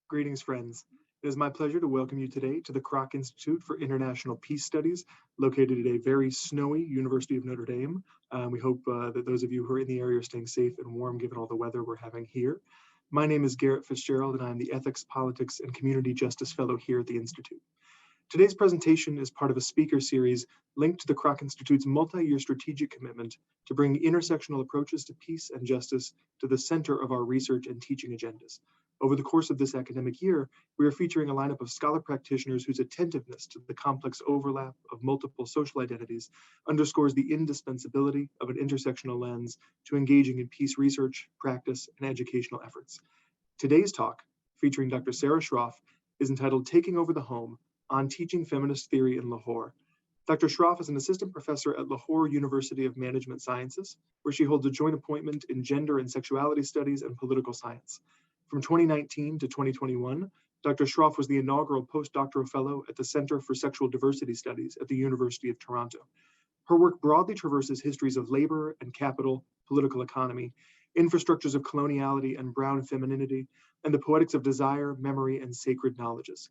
Greetings, friends. It is my pleasure to welcome you today to the Kroc Institute for International Peace Studies, located at a very snowy University of Notre Dame. We hope that those of you who are in the area are staying safe and warm given all the weather we're having here. My name is Garrett Fitzgerald, and I'm the Ethics, Politics, and Community Justice Fellow here at the Institute. Today's presentation is part of a speaker series linked to the Kroc Institute's multi-year strategic commitment to bring intersectional approaches to peace and justice to the center of our research and teaching agendas. Over the course of this academic year, we are featuring a lineup of scholar practitioners whose attentiveness to the complex overlap of multiple social identities underscores the indispensability of an intersectional lens to engaging in peace research, practice, and educational efforts. Today's talk, featuring Dr. Sara Shroff, is entitled Taking Over the Home, on teaching feminist theory in Lahore. Dr. Shroff is an assistant professor at Lahore University of Management Sciences, where she holds a joint appointment in gender and sexuality studies and political science. From 2019 to 2021, Dr. Shroff was the inaugural postdoctoral fellow at the Center for Sexual Diversity Studies at the University of Toronto. Her work broadly traverses histories of labor and capital, political economy, infrastructures of coloniality and brown femininity, and the poetics of desire, memory, and sacred knowledges.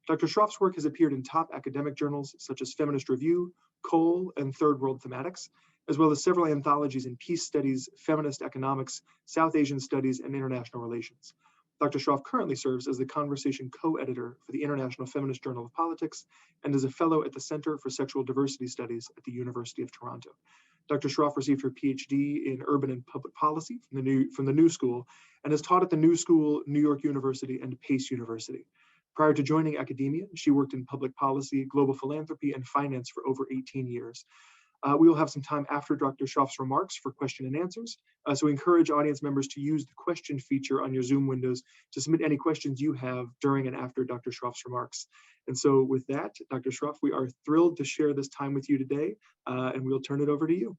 Dr. Shroff's work has appeared in top academic journals such as Feminist Review, Cole, and Third World Thematics, as well as several anthologies in peace studies, feminist economics, South Asian studies, and international relations. Dr. Shroff currently serves as the conversation co-editor for the International Feminist Journal of Politics and is a fellow at the Center for Sexual Diversity Studies at the University of Toronto. Dr. Shroff received her PhD in Urban and Public Policy from the New School and has taught at the New School, New York University, and Pace University. Prior to joining academia, she worked in public policy, global philanthropy, and finance for over 18 years. We will have some time after Dr. Shroff's remarks for question and answers, so we encourage audience members to use the question feature on your Zoom windows to submit any questions you have during and after Dr. Shroff's remarks. And so with that, Dr. Shroff, we are thrilled to share this time with you today, and we'll turn it over to you.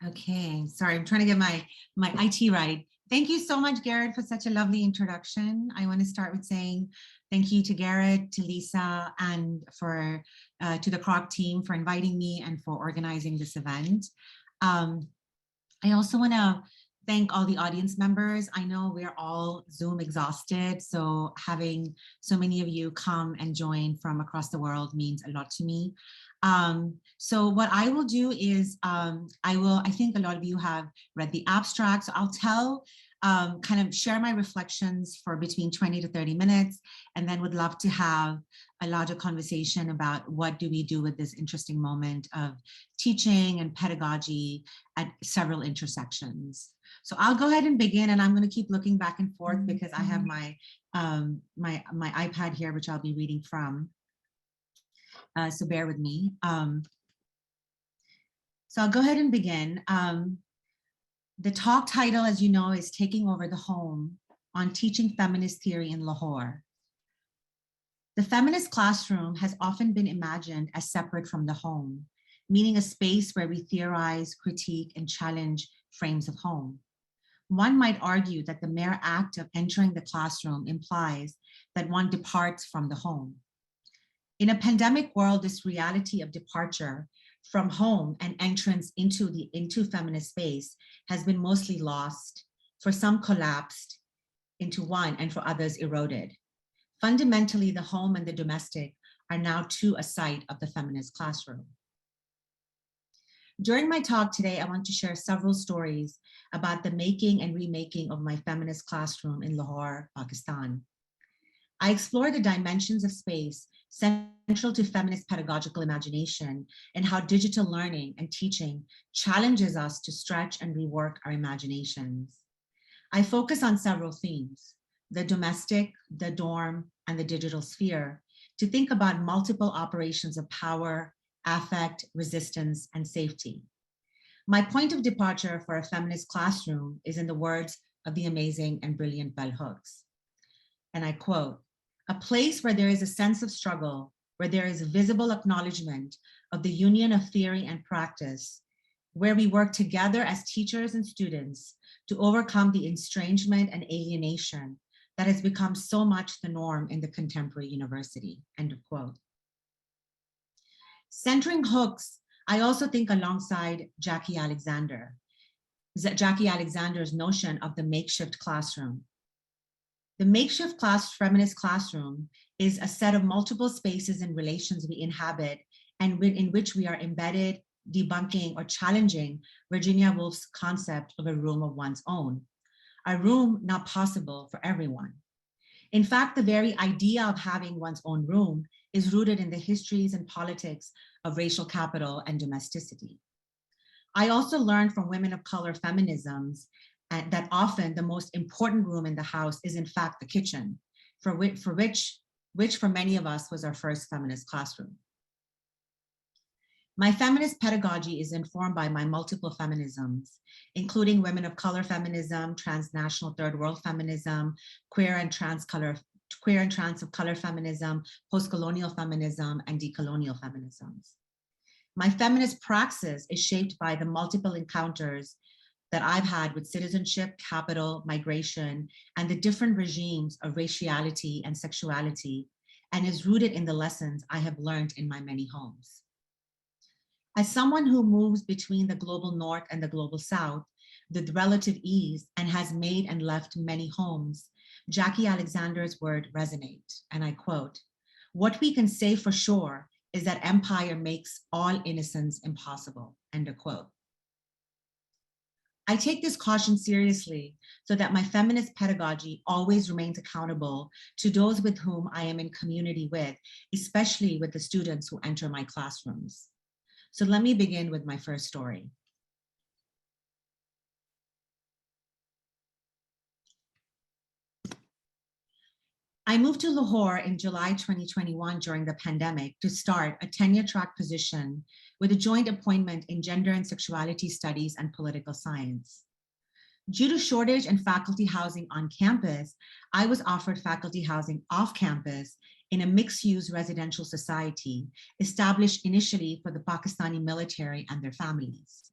Okay, sorry, I'm trying to get my IT right. Thank you so much, Garrett, for such a lovely introduction. I want to start with saying thank you to Garrett, to Lisa, and to the Kroc team for inviting me and for organizing this event. I also want to thank all the audience members. I know we're all Zoom exhausted, so having so many of you come and join from across the world means a lot to me. So what I will do is I think a lot of you have read the abstract, so I'll kind of share my reflections for between 20 to 30 minutes, and then would love to have a larger conversation about what do we do with this interesting moment of teaching and pedagogy at several intersections. So I'll go ahead and begin, and I'm going to keep looking back and forth because I have my iPad here, which I'll be reading from. So bear with me. So I'll go ahead and begin. The talk title, as you know, is Taking Over the Home, on teaching feminist theory in Lahore. The feminist classroom has often been imagined as separate from the home, meaning a space where we theorize, critique, and challenge frames of home. One might argue that the mere act of entering the classroom implies that one departs from the home. In a pandemic world, this reality of departure from home and entrance into feminist space has been mostly lost, for some collapsed into one, and for others eroded. Fundamentally, the home and the domestic are now to a site of the feminist classroom. During my talk today, I want to share several stories about the making and remaking of my feminist classroom in Lahore, Pakistan. I explore the dimensions of space central to feminist pedagogical imagination and how digital learning and teaching challenges us to stretch and rework our imaginations. I focus on several themes: the domestic, the dorm, and the digital sphere, to think about multiple operations of power, affect, resistance, and safety. My point of departure for a feminist classroom is in the words of the amazing and brilliant Bell Hooks. And I quote, "A place where there is a sense of struggle, where there is a visible acknowledgement of the union of theory and practice, where we work together as teachers and students to overcome the estrangement and alienation that has become so much the norm in the contemporary university," end of quote. Centering Hooks, I also think alongside Jackie Alexander's notion of the makeshift classroom. The makeshift feminist classroom is a set of multiple spaces and relations we inhabit and in which we are embedded, debunking, or challenging Virginia Woolf's concept of a room of one's own, a room not possible for everyone. In fact, the very idea of having one's own room is rooted in the histories and politics of racial capital and domesticity. I also learned from women of color feminisms that often the most important room in the house is in fact the kitchen, which for many of us was our first feminist classroom. My feminist pedagogy is informed by my multiple feminisms, including women of color feminism, transnational third world feminism, queer and trans of color feminism, postcolonial feminism, and decolonial feminisms. My feminist praxis is shaped by the multiple encounters that I've had with citizenship, capital, migration, and the different regimes of raciality and sexuality, and is rooted in the lessons I have learned in my many homes. As someone who moves between the global north and the global south with relative ease and has made and left many homes, Jackie Alexander's words resonate, and I quote, "What we can say for sure is that empire makes all innocence impossible," end of quote. I take this caution seriously so that my feminist pedagogy always remains accountable to those with whom I am in community with, especially with the students who enter my classrooms. So let me begin with my first story. I moved to Lahore in July 2021 during the pandemic to start a tenure-track position with a joint appointment in gender and sexuality studies and political science. Due to shortage in faculty housing on campus, I was offered faculty housing off campus in a mixed-use residential society established initially for the Pakistani military and their families.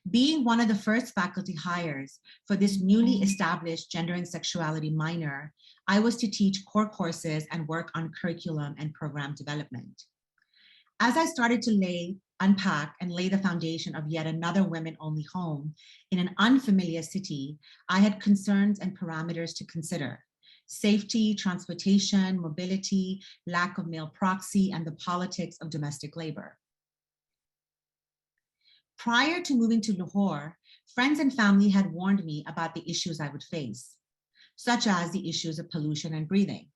Being one of the first faculty hires for this newly established gender and sexuality minor, I was to teach core courses and work on curriculum and program development. As I started to unpack and lay the foundation of yet another women-only home in an unfamiliar city, I had concerns and parameters to consider: safety, transportation, mobility, lack of male proxy, and the politics of domestic labor. Prior to moving to Lahore, friends and family had warned me about the issues I would face, such as the issues of pollution and breathing.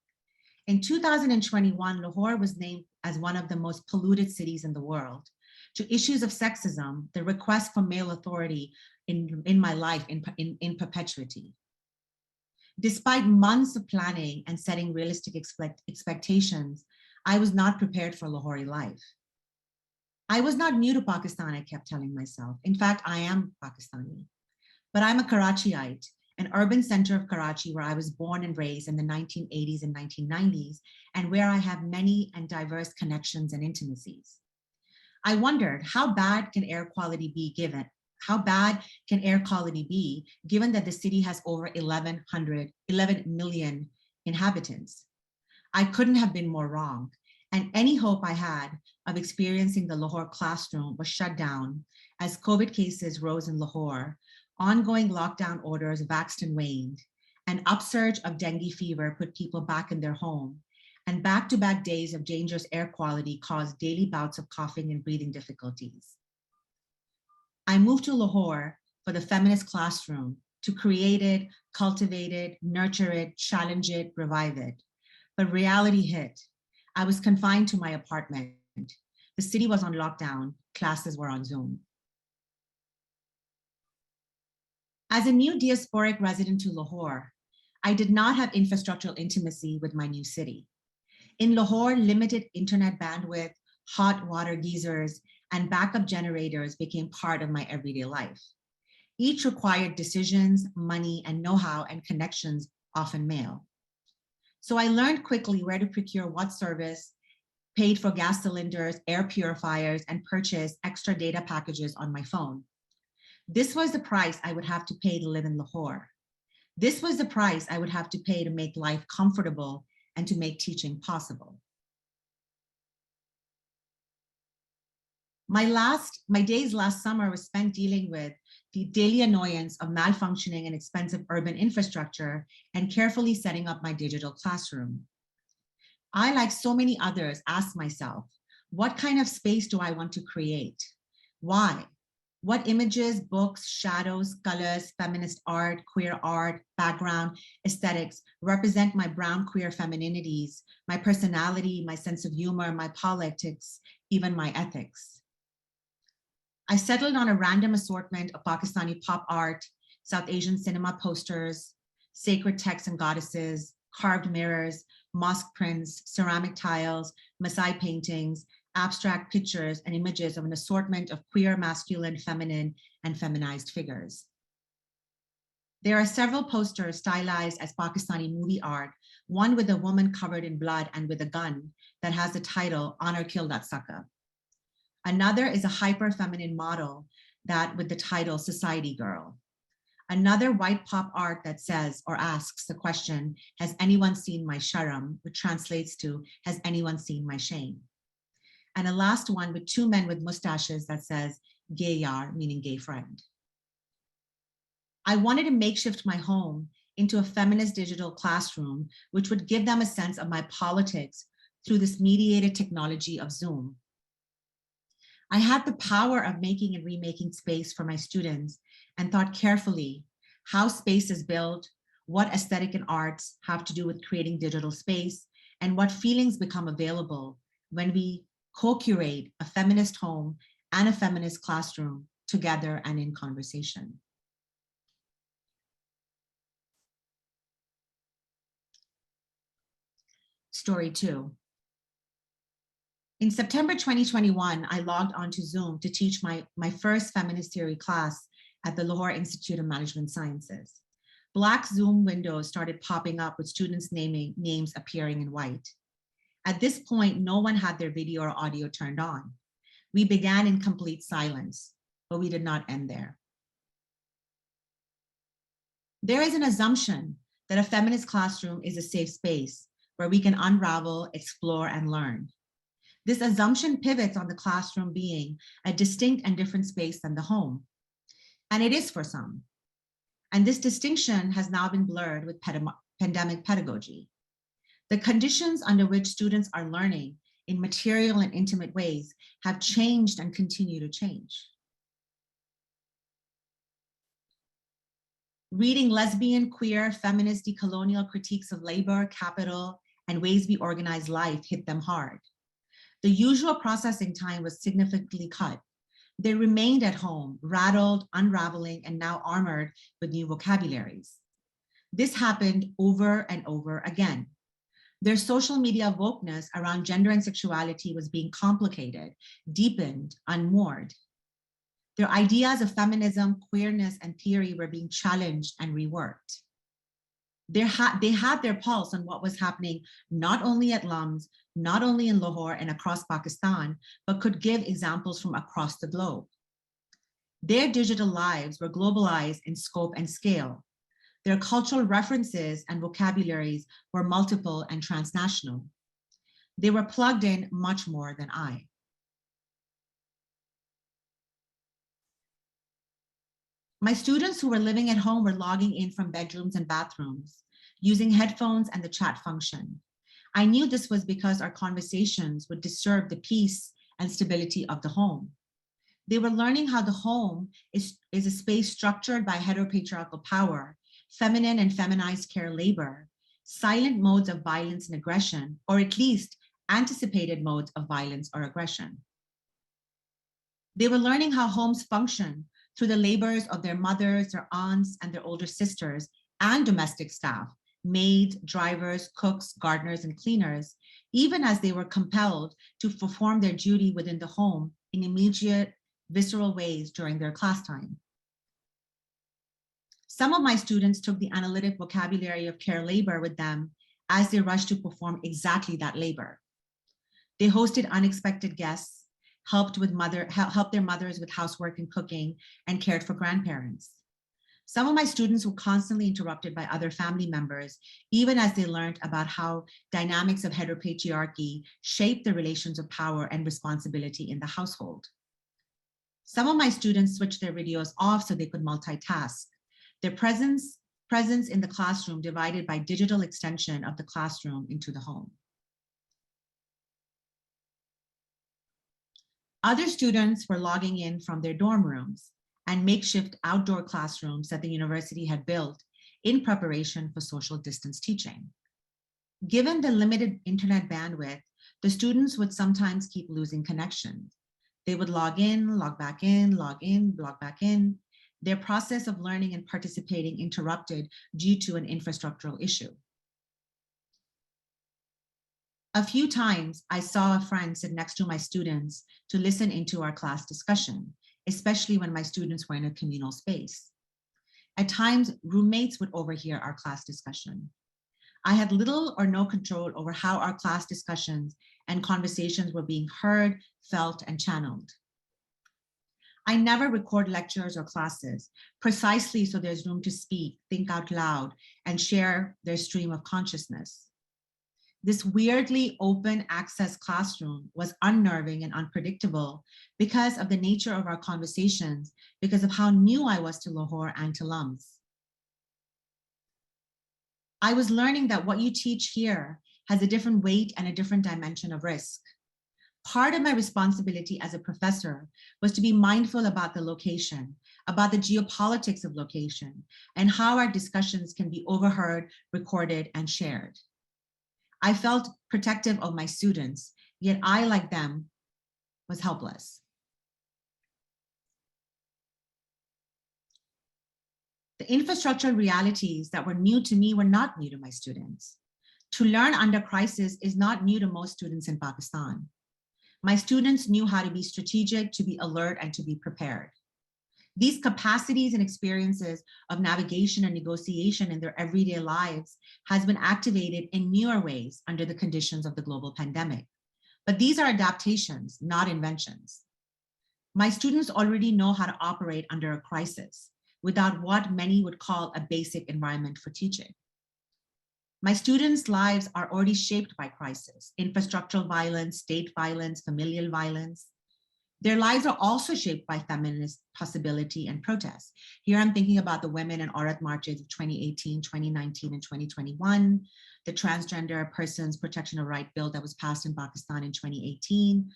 In 2021, Lahore was named as one of the most polluted cities in the world. To issues of sexism, the request for male authority in my life in perpetuity. Despite months of planning and setting realistic expectations, I was not prepared for Lahori life. I was not new to Pakistan, I kept telling myself. In fact, I am Pakistani, but I'm a Karachiite, an urban center of Karachi where I was born and raised in the 1980s and 1990s, and where I have many and diverse connections and intimacies. I wondered, how bad can air quality be given that the city has over 11 million inhabitants? I couldn't have been more wrong, and any hope I had of experiencing the Lahore classroom was shut down as COVID cases rose in Lahore, ongoing lockdown orders waxed and waned, an upsurge of dengue fever put people back in their home, and back-to-back days of dangerous air quality caused daily bouts of coughing and breathing difficulties. I moved to Lahore for the feminist classroom to create it, cultivate it, nurture it, challenge it, revive it. But reality hit. I was confined to my apartment. The city was on lockdown, classes were on Zoom. As a new diasporic resident to Lahore, I did not have infrastructural intimacy with my new city. In Lahore, limited internet bandwidth, hot water geysers, and backup generators became part of my everyday life. Each required decisions, money, and know-how and connections, often mail. So I learned quickly where to procure what service, paid for gas cylinders, air purifiers, and purchased extra data packages on my phone. This was the price I would have to pay to live in Lahore. This was the price I would have to pay to make life comfortable and to make teaching possible. My days last summer were spent dealing with the daily annoyance of malfunctioning and expensive urban infrastructure and carefully setting up my digital classroom. I, like so many others, asked myself, what kind of space do I want to create? Why? What images, books, shadows, colors, feminist art, queer art, background, aesthetics represent my brown queer femininities, my personality, my sense of humor, my politics, even my ethics? I settled on a random assortment of Pakistani pop art, South Asian cinema posters, sacred texts and goddesses, carved mirrors, mosque prints, ceramic tiles, Maasai paintings, abstract pictures and images of an assortment of queer, masculine, feminine, and feminized figures. There are several posters stylized as Pakistani movie art, one with a woman covered in blood and with a gun that has the title, "Honor Kill That Sucker." Another is a hyper-feminine model that with the title, "Society Girl." Another white pop art that says or asks the question, "Has anyone seen my sharam?" which translates to, "Has anyone seen my shame?" And a last one with two men with mustaches that says, "Gay yar," meaning gay friend. I wanted to makeshift my home into a feminist digital classroom, which would give them a sense of my politics through this mediated technology of Zoom. I had the power of making and remaking space for my students and thought carefully how space is built, what aesthetic and arts have to do with creating digital space, and what feelings become available when we co-curate a feminist home and a feminist classroom together and in conversation. Story 2. In September 2021, I logged onto Zoom to teach my first feminist theory class at the Lahore Institute of Management Sciences. Black Zoom windows started popping up with students' names appearing in white. At this point, no one had their video or audio turned on. We began in complete silence, but we did not end there. There is an assumption that a feminist classroom is a safe space where we can unravel, explore, and learn. This assumption pivots on the classroom being a distinct and different space than the home. And it is for some. And this distinction has now been blurred with pandemic pedagogy. The conditions under which students are learning in material and intimate ways have changed and continue to change. Reading lesbian, queer, feminist, decolonial critiques of labor, capital, and ways we organize life hit them hard. The usual processing time was significantly cut. They remained at home, rattled, unraveling, and now armored with new vocabularies. This happened over and over again. Their social media wokeness around gender and sexuality was being complicated, deepened, unmoored. Their ideas of feminism, queerness, and theory were being challenged and reworked. They had their pulse on what was happening not only at LUMS, not only in Lahore and across Pakistan, but could give examples from across the globe. Their digital lives were globalized in scope and scale. Their cultural references and vocabularies were multiple and transnational. They were plugged in much more than I. My students who were living at home were logging in from bedrooms and bathrooms, using headphones and the chat function. I knew this was because our conversations would disturb the peace and stability of the home. They were learning how the home is a space structured by heteropatriarchal power, feminine and feminized care labor, silent modes of violence and aggression, or at least anticipated modes of violence or aggression. They were learning how homes function through the labors of their mothers, their aunts, and their older sisters, and domestic staff, maids, drivers, cooks, gardeners, and cleaners, even as they were compelled to perform their duty within the home in immediate, visceral ways during their class time. Some of my students took the analytic vocabulary of care labor with them as they rushed to perform exactly that labor. They hosted unexpected guests, helped their mothers with housework and cooking, and cared for grandparents. Some of my students were constantly interrupted by other family members, even as they learned about how dynamics of heteropatriarchy shape the relations of power and responsibility in the household. Some of my students switched their videos off so they could multitask. Their presence in the classroom divided by digital extension of the classroom into the home. Other students were logging in from their dorm rooms and makeshift outdoor classrooms that the university had built in preparation for social distance teaching. Given the limited internet bandwidth, the students would sometimes keep losing connection. They would log in, log back in, log back in. Their process of learning and participating interrupted due to an infrastructural issue. A few times I saw a friend sit next to my students to listen into our class discussion, especially when my students were in a communal space. At times, roommates would overhear our class discussion. I had little or no control over how our class discussions and conversations were being heard, felt, and channeled. I never record lectures or classes, precisely so there's room to speak, think out loud, and share their stream of consciousness. This weirdly open access classroom was unnerving and unpredictable because of the nature of our conversations, because of how new I was to Lahore and to LUMS. I was learning that what you teach here has a different weight and a different dimension of risk. Part of my responsibility as a professor was to be mindful about the location, about the geopolitics of location, and how our discussions can be overheard, recorded, and shared. I felt protective of my students, yet I, like them, was helpless. The infrastructural realities that were new to me were not new to my students. To learn under crisis is not new to most students in Pakistan. My students knew how to be strategic, to be alert, and to be prepared. These capacities and experiences of navigation and negotiation in their everyday lives has been activated in newer ways under the conditions of the global pandemic. But these are adaptations, not inventions. My students already know how to operate under a crisis without what many would call a basic environment for teaching. My students' lives are already shaped by crisis, infrastructural violence, state violence, familial violence. Their lives are also shaped by feminist possibility and protest. Here I'm thinking about the women and Aurat marches of 2018, 2019, and 2021, the transgender persons protection of right bill that was passed in Pakistan in 2018,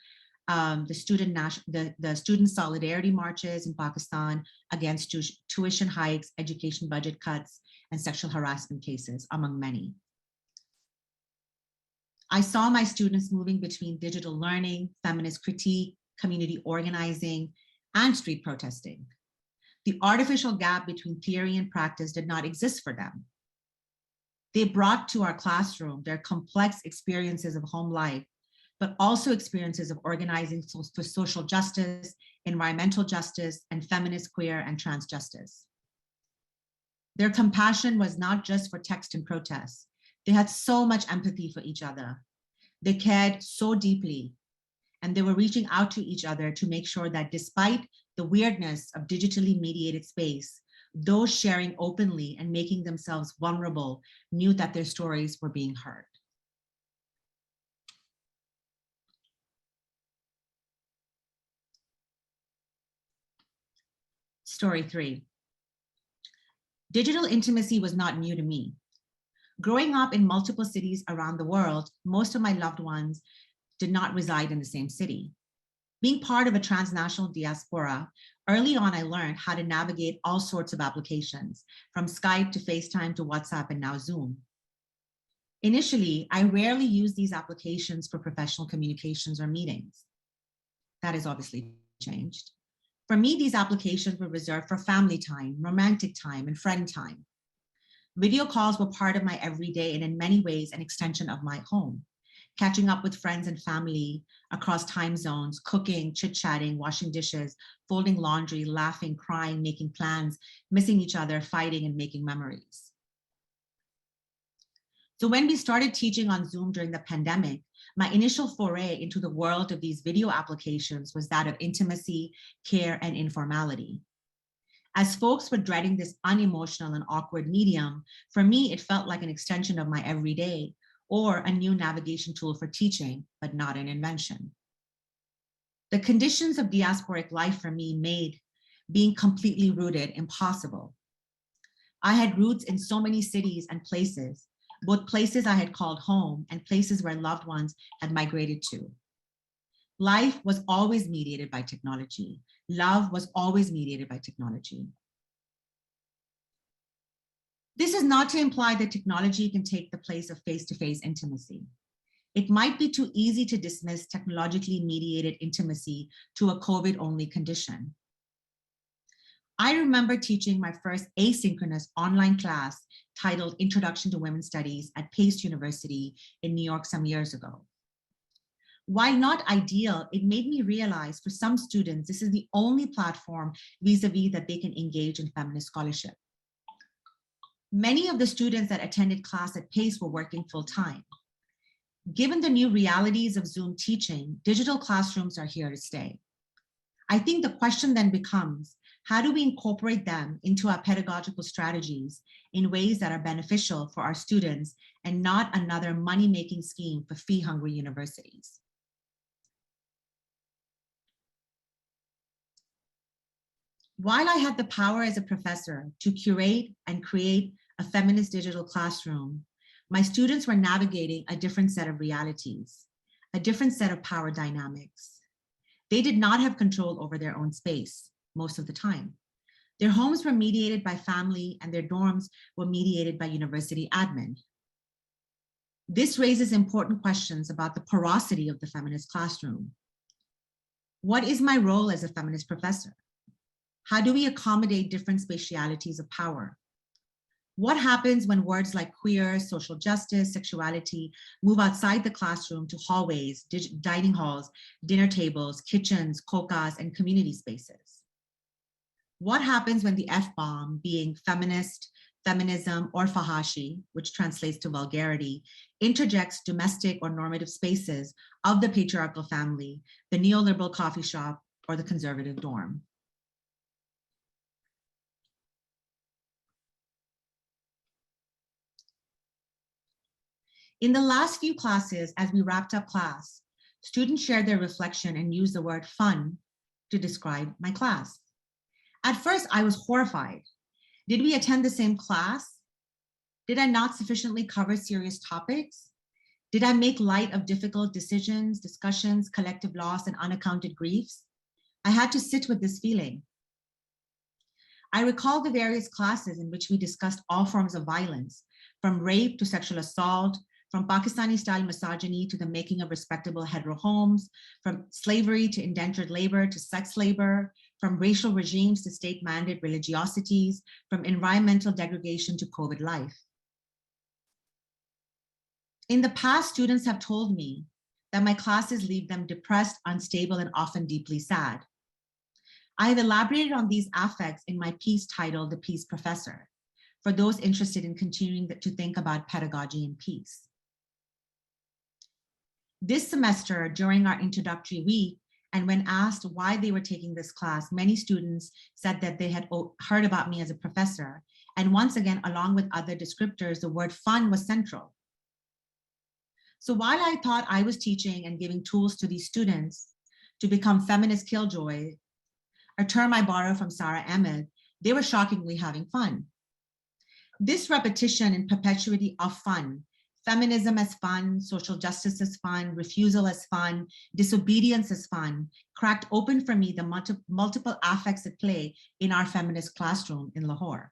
the student solidarity marches in Pakistan against tuition hikes, education budget cuts, and sexual harassment cases, among many. I saw my students moving between digital learning, feminist critique, community organizing, and street protesting. The artificial gap between theory and practice did not exist for them. They brought to our classroom their complex experiences of home life, but also experiences of organizing for social justice, environmental justice, and feminist, queer, and trans justice. Their compassion was not just for text and protest. They had so much empathy for each other. They cared so deeply, and they were reaching out to each other to make sure that despite the weirdness of digitally mediated space, those sharing openly and making themselves vulnerable knew that their stories were being heard. Story 3. Digital intimacy was not new to me. Growing up in multiple cities around the world, most of my loved ones did not reside in the same city. Being part of a transnational diaspora, early on I learned how to navigate all sorts of applications, from Skype to FaceTime to WhatsApp and now Zoom. Initially, I rarely used these applications for professional communications or meetings. That has obviously changed. For me, these applications were reserved for family time, romantic time, and friend time. Video calls were part of my everyday and in many ways an extension of my home. Catching up with friends and family across time zones, cooking, chit-chatting, washing dishes, folding laundry, laughing, crying, making plans, missing each other, fighting, and making memories. So when we started teaching on Zoom during the pandemic, my initial foray into the world of these video applications was that of intimacy, care, and informality. As folks were dreading this unemotional and awkward medium, for me, it felt like an extension of my everyday, or a new navigation tool for teaching, but not an invention. The conditions of diasporic life for me made being completely rooted impossible. I had roots in so many cities and places, both places I had called home and places where loved ones had migrated to. Life was always mediated by technology. Love was always mediated by technology. This is not to imply that technology can take the place of face-to-face intimacy. It might be too easy to dismiss technologically mediated intimacy to a COVID-only condition. I remember teaching my first asynchronous online class titled Introduction to Women's Studies at Pace University in New York some years ago. While not ideal, it made me realize for some students, this is the only platform vis-a-vis that they can engage in feminist scholarship. Many of the students that attended class at Pace were working full-time. Given the new realities of Zoom teaching, digital classrooms are here to stay. I think the question then becomes, how do we incorporate them into our pedagogical strategies in ways that are beneficial for our students and not another money-making scheme for fee-hungry universities? While I had the power as a professor to curate and create a feminist digital classroom, my students were navigating a different set of realities, a different set of power dynamics. They did not have control over their own space most of the time. Their homes were mediated by family and their dorms were mediated by university admin. This raises important questions about the porosity of the feminist classroom. What is my role as a feminist professor? How do we accommodate different spatialities of power? What happens when words like queer, social justice, sexuality move outside the classroom to hallways, dining halls, dinner tables, kitchens, kokas, and community spaces? What happens when the F-bomb, being feminist, feminism, or fahashi, which translates to vulgarity, interjects domestic or normative spaces of the patriarchal family, the neoliberal coffee shop, or the conservative dorm? In the last few classes, as we wrapped up class, students shared their reflection and used the word fun to describe my class. At first, I was horrified. Did we attend the same class? Did I not sufficiently cover serious topics? Did I make light of difficult decisions, discussions, collective loss, and unaccounted griefs? I had to sit with this feeling. I recall the various classes in which we discussed all forms of violence, from rape to sexual assault, from Pakistani-style misogyny to the making of respectable hetero homes, from slavery to indentured labor to sex labor, from racial regimes to state-mandated religiosities, from environmental degradation to COVID life. In the past, students have told me that my classes leave them depressed, unstable, and often deeply sad. I have elaborated on these affects in my piece titled The Peace Professor, for those interested in continuing to think about pedagogy and peace. This semester, during our introductory week, and when asked why they were taking this class, many students said that they had heard about me as a professor. And once again, along with other descriptors, the word fun was central. So while I thought I was teaching and giving tools to these students to become feminist killjoy, a term I borrow from Sara Ahmed, they were shockingly having fun. This repetition and perpetuity of fun, feminism as fun, social justice as fun, refusal as fun, disobedience as fun, cracked open for me the multiple affects at play in our feminist classroom in Lahore.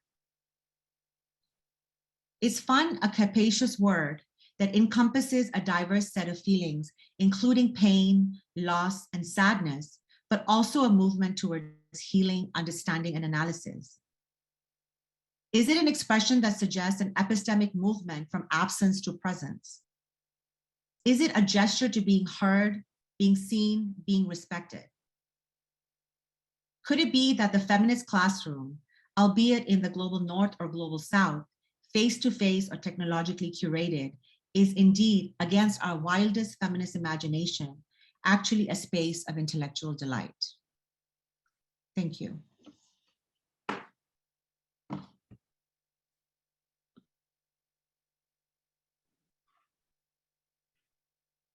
Is fun a capacious word that encompasses a diverse set of feelings, including pain, loss, and sadness, but also a movement towards healing, understanding, and analysis? Is it an expression that suggests an epistemic movement from absence to presence? Is it a gesture to being heard, being seen, being respected? Could it be that the feminist classroom, albeit in the global north or global south, face-to-face or technologically curated, is indeed, against our wildest feminist imagination, actually a space of intellectual delight? Thank you.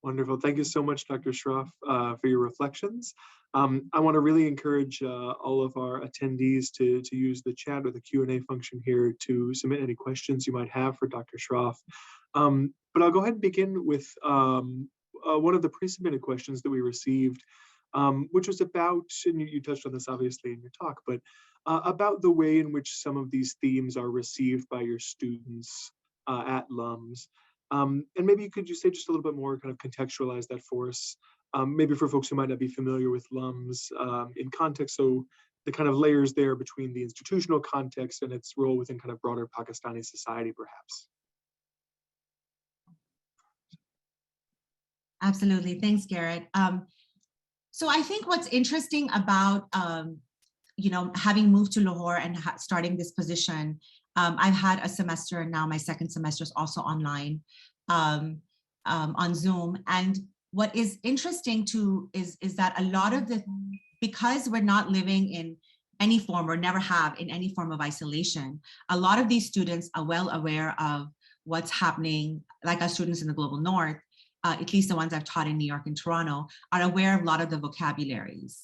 Wonderful. Thank you so much, Dr. Shroff, for your reflections. I want to really encourage all of our attendees to use the chat or the Q&A function here to submit any questions you might have for Dr. Shroff. But I'll go ahead and begin with one of the pre-submitted questions that we received, which was about, and you touched on this obviously in your talk, but about the way in which some of these themes are received by your students at LUMS. And maybe could you say just a little bit more, kind of contextualize that for us, maybe for folks who might not be familiar with LUMS in context, so the kind of layers there between the institutional context and its role within kind of broader Pakistani society, perhaps. Absolutely. Thanks, Garrett. So I think what's interesting about, having moved to Lahore and starting this position, I've had a semester, and now my second semester is also online on Zoom. And what is interesting too is that a lot of because we're not living in any form or never have in any form of isolation, a lot of these students are well aware of what's happening, like our students in the global north, at least the ones I've taught in New York and Toronto, are aware of a lot of the vocabularies.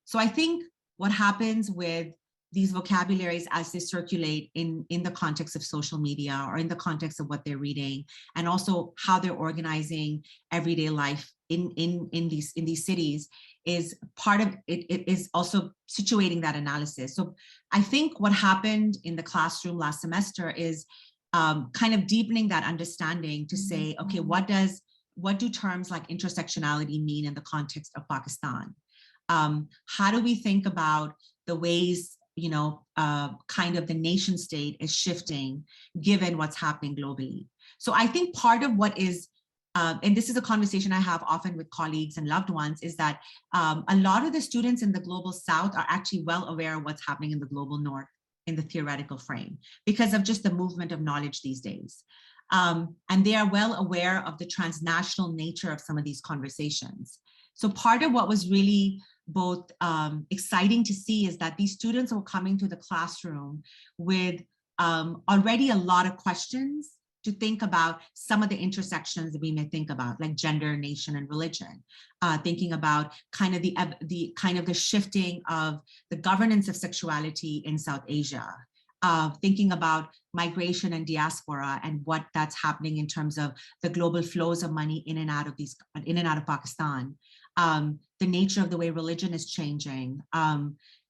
So I think what happens with these vocabularies as they circulate in the context of social media or in the context of what they're reading, and also how they're organizing everyday life in these cities, is part of it. It is also situating that analysis. So I think what happened in the classroom last semester is kind of deepening that understanding to say, okay, what do terms like intersectionality mean in the context of Pakistan? How do we think about the ways, kind of the nation state is shifting given what's happening globally? So I think part of what is, and this is a conversation I have often with colleagues and loved ones, is that a lot of the students in the global south are actually well aware of what's happening in the global north in the theoretical frame because of just the movement of knowledge these days. And they are well aware of the transnational nature of some of these conversations. So part of what was really both exciting to see is that these students were coming to the classroom with already a lot of questions to think about some of the intersections that we may think about, like gender, nation, and religion. Thinking about kind of the shifting of the governance of sexuality in South Asia. Thinking about migration and diaspora and what that's happening in terms of the global flows of money in and out of Pakistan. The nature of the way religion is changing.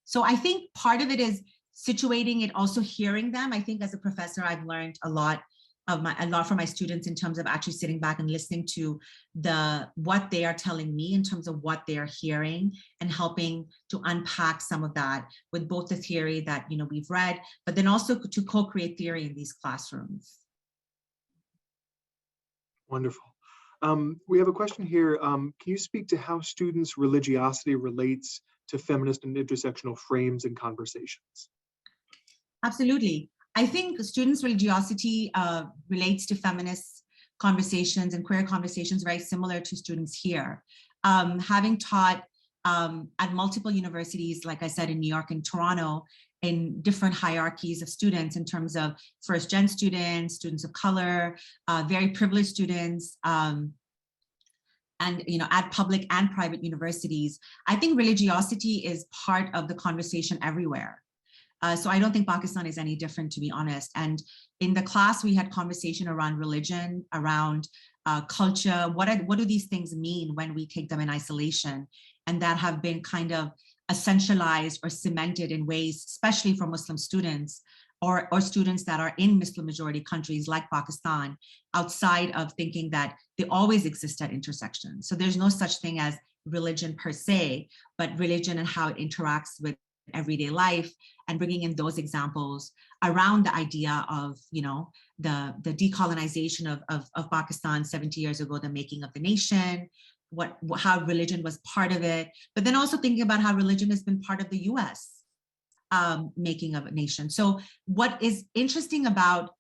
So I think part of it is situating it, also hearing them. I think as a professor, I've learned a lot from my students in terms of actually sitting back and listening to what they are telling me in terms of what they are hearing, and helping to unpack some of that with both the theory that we've read, but then also to co-create theory in these classrooms. Wonderful. We have a question here. Can you speak to how students' religiosity relates to feminist and intersectional frames and conversations? Absolutely. I think students' religiosity relates to feminist conversations and queer conversations very similar to students here. Having taught at multiple universities, like I said, in New York and Toronto, in different hierarchies of students in terms of first-gen students, students of color, very privileged students, and at public and private universities, I think religiosity is part of the conversation everywhere. So I don't think Pakistan is any different, to be honest. And in the class, we had conversation around religion, around culture. What do these things mean when we take them in isolation? And that have been kind of essentialized or cemented in ways, especially for Muslim students or students that are in Muslim majority countries like Pakistan, outside of thinking that they always exist at intersections. So there's no such thing as religion per se, but religion and how it interacts with everyday life, and bringing in those examples around the idea of, the decolonization of Pakistan 70 years ago, the making of the nation, how religion was part of it, but then also thinking about how religion has been part of the US making of a nation. So what is interesting about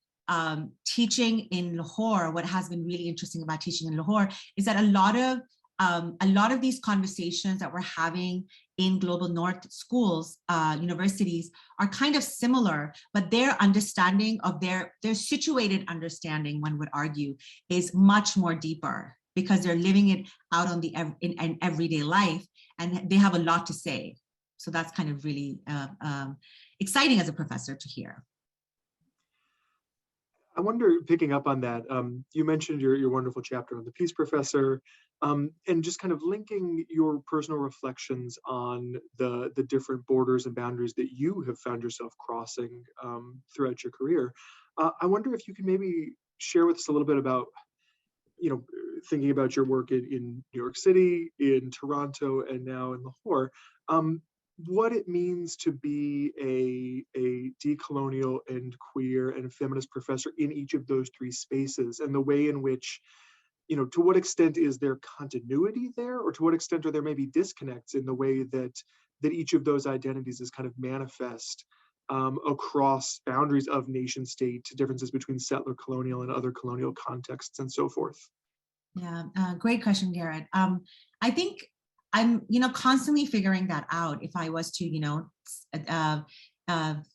teaching in Lahore, what has been really interesting about teaching in Lahore, is that a lot of these conversations that we're having in global north schools, universities, are kind of similar, but their understanding of their situated understanding, one would argue, is much more deeper because they're living it out on in everyday life, and they have a lot to say. So that's kind of really exciting as a professor to hear. I wonder, picking up on that, you mentioned your wonderful chapter on the peace professor, and just kind of linking your personal reflections on the different borders and boundaries that you have found yourself crossing throughout your career. I wonder if you could maybe share with us a little bit about, thinking about your work in New York City, in Toronto, and now in Lahore, what it means to be a decolonial and queer and feminist professor in each of those three spaces, and the way in which, to what extent is there continuity there, or to what extent are there maybe disconnects in the way that each of those identities is kind of manifest across boundaries of nation state, differences between settler colonial and other colonial contexts, and so forth. Yeah, great question, Garrett. I think I'm, constantly figuring that out. If I was to,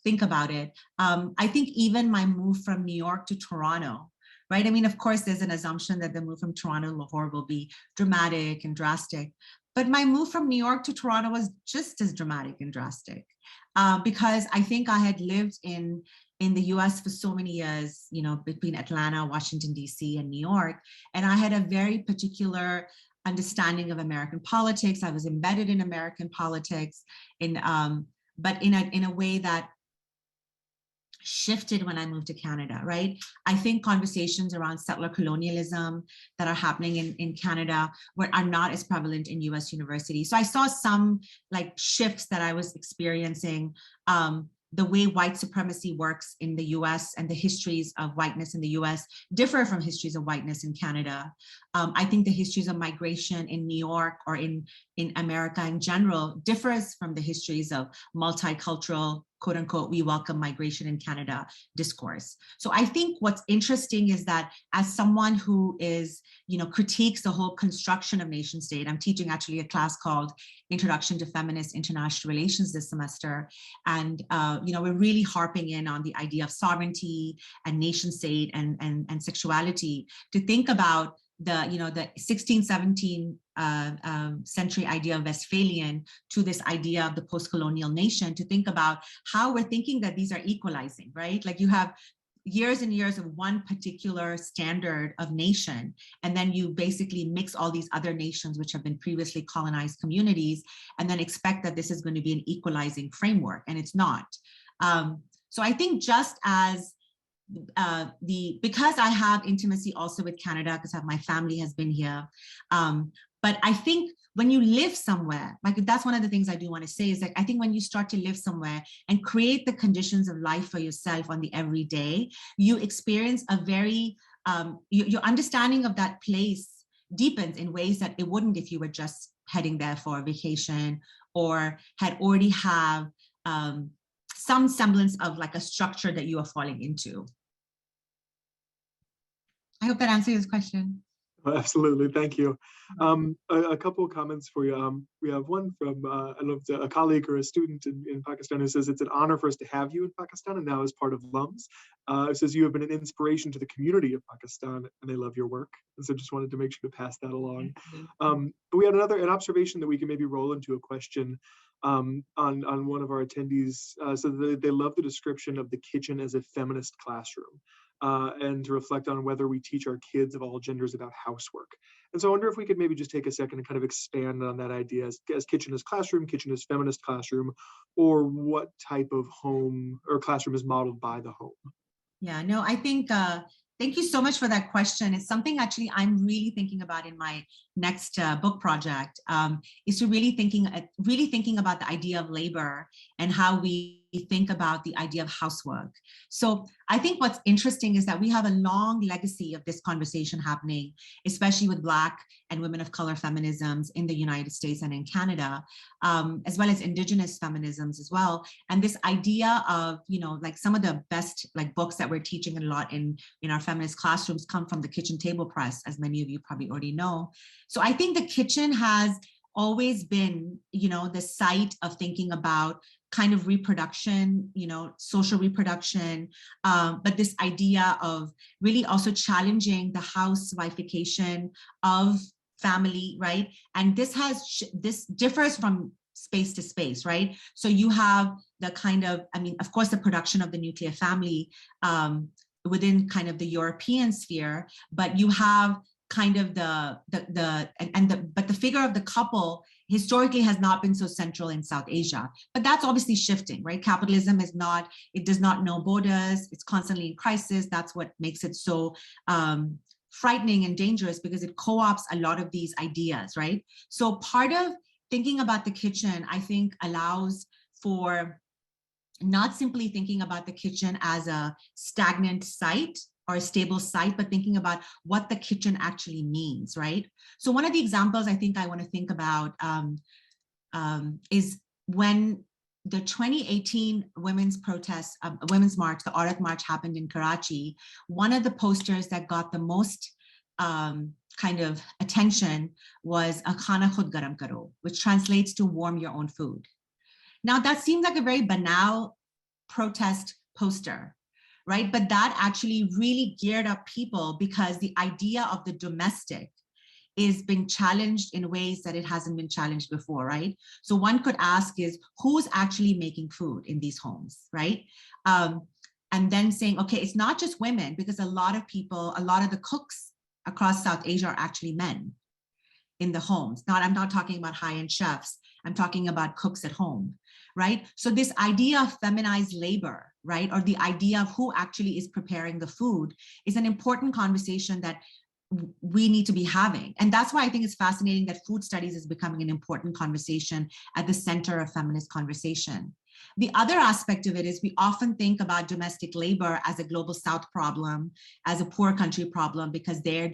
think about it, I think even my move from New York to Toronto, right? I mean, of course, there's an assumption that the move from Toronto to Lahore will be dramatic and drastic, but my move from New York to Toronto was just as dramatic and drastic, because I think I had lived in the US for so many years, between Atlanta, Washington, DC, and New York. And I had a very particular understanding of American politics. I was embedded in American politics, but in a way that shifted when I moved to Canada, right? I think conversations around settler colonialism that are happening in Canada are not as prevalent in US universities. So I saw some shifts that I was experiencing. The way white supremacy works in the US and the histories of whiteness in the US differ from histories of whiteness in Canada. I think the histories of migration in New York or in America in general differs from the histories of multicultural, quote unquote, we welcome migration in Canada discourse. So I think what's interesting is that as someone who is, critiques the whole construction of nation state, I'm teaching actually a class called Introduction to Feminist International Relations this semester. And, we're really harping in on the idea of sovereignty and nation state and sexuality to think about the 16th, 17th century idea of Westphalian to this idea of the post-colonial nation, to think about how we're thinking that these are equalizing, right? Like you have years and years of one particular standard of nation, and then you basically mix all these other nations which have been previously colonized communities, and then expect that this is going to be an equalizing framework, and it's not. So I think just as because I have intimacy also with Canada, because my family has been here. But I think when you live somewhere, that's one of the things I do want to say is I think when you start to live somewhere and create the conditions of life for yourself on the everyday, you experience a very, your understanding of that place deepens in ways that it wouldn't if you were just heading there for a vacation or had already have some semblance of a structure that you are falling into. I hope that answers your question. Absolutely, thank you. A couple of comments for you. We have one from a colleague or a student in Pakistan who says it's an honor for us to have you in Pakistan and now as part of LUMS. It says you have been an inspiration to the community of Pakistan and they love your work. And so just wanted to make sure to pass that along. But we had an observation that we can maybe roll into a question on one of our attendees. So they love the description of the kitchen as a feminist classroom. And to reflect on whether we teach our kids of all genders about housework. And so I wonder if we could maybe just take a second and kind of expand on that idea as kitchen as classroom, kitchen as feminist classroom, or what type of home or classroom is modeled by the home. Yeah, no, I think, thank you so much for that question. It's something actually I'm really thinking about in my next book project, is to really thinking about the idea of labor and how we think about the idea of housework. So I think what's interesting is that we have a long legacy of this conversation happening, especially with Black and women of color feminisms in the United States and in Canada, as well as indigenous feminisms as well. And this idea of, some of the best books that we're teaching a lot in our feminist classrooms come from the kitchen table press, as many of you probably already know. So I think the kitchen has always been, the site of thinking about kind of reproduction, social reproduction, but this idea of really also challenging the housewifeification of family, right? And this differs from space to space, right? So you have the kind of, of course, the production of the nuclear family within kind of the European sphere, but you have kind of but the figure of the couple historically has not been so central in South Asia, but that's obviously shifting, right? Capitalism it does not know borders, it's constantly in crisis. That's what makes it so frightening and dangerous, because it co-opts a lot of these ideas, right? So part of thinking about the kitchen, I think, allows for not simply thinking about the kitchen as a stagnant site or a stable site, but thinking about what the kitchen actually means, right? So one of the examples I think I want to think about is when the 2018 women's protest, women's march, the Aurat March, happened in Karachi. One of the posters that got the most kind of attention was a khana khud garam karo, which translates to warm your own food. Now that seems like a very banal protest poster, right? But that actually really geared up people, because the idea of the domestic is being challenged in ways that it hasn't been challenged before, right? So one could ask is, who's actually making food in these homes, right? And then saying, okay, it's not just women, because a lot of the cooks across South Asia are actually men in the homes. I'm not talking about high-end chefs, I'm talking about cooks at home, right? So this idea of feminized labor, right, or the idea of who actually is preparing the food, is an important conversation that we need to be having. And that's why I think it's fascinating that food studies is becoming an important conversation at the center of feminist conversation. The other aspect of it is we often think about domestic labor as a global South problem, as a poor country problem, because they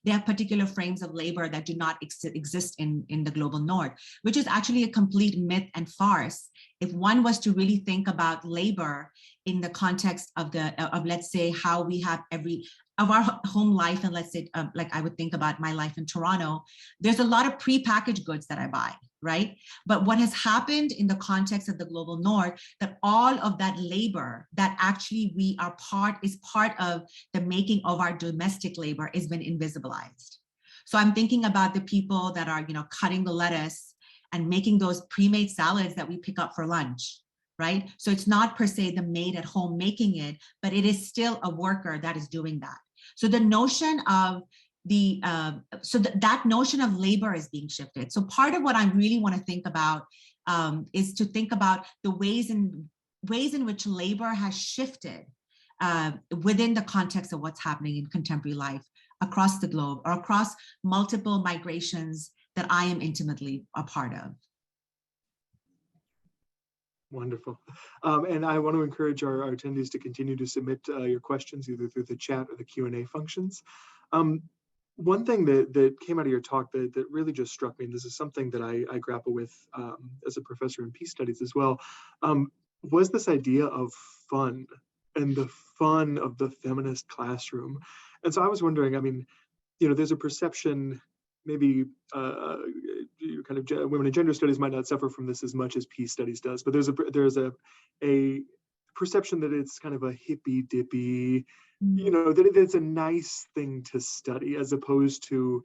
have particular frames of labor that do not exist in the global North, which is actually a complete myth and farce. If one was to really think about labor in the context of let's say, how we have of our home life, and let's say, like I would think about my life in Toronto, there's a lot of pre-packaged goods that I buy, right? But what has happened in the context of the global North, that all of that labor that actually is part of the making of our domestic labor has been invisibilized. So I'm thinking about the people that are, cutting the lettuce and making those pre-made salads that we pick up for lunch, right? So it's not per se the maid at home making it, but it is still a worker that is doing that. So the notion of that notion of labor is being shifted. So part of what I really want to think about is to think about the ways in which labor has shifted within the context of what's happening in contemporary life across the globe, or across multiple migrations that I am intimately a part of. Wonderful. And I want to encourage our attendees to continue to submit your questions either through the chat or the Q&A functions. One thing that came out of your talk that really just struck me, and this is something that I grapple with as a professor in peace studies as well, was this idea of fun and the fun of the feminist classroom. And so I was wondering, there's a perception, maybe kind of women and gender studies might not suffer from this as much as peace studies does, but there's a perception that it's kind of a hippy dippy, that it's a nice thing to study, as opposed to,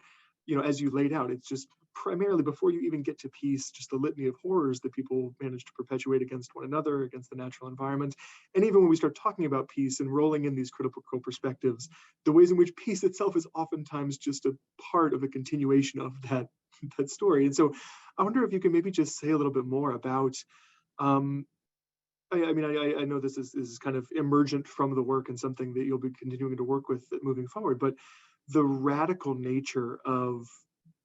as you laid out, it's just primarily, before you even get to peace, just the litany of horrors that people manage to perpetuate against one another, against the natural environment. And even when we start talking about peace and rolling in these critical perspectives, the ways in which peace itself is oftentimes just a part of a continuation of that story. And so I wonder if you can maybe just say a little bit more about, I know this is kind of emergent from the work and something that you'll be continuing to work with moving forward, but the radical nature of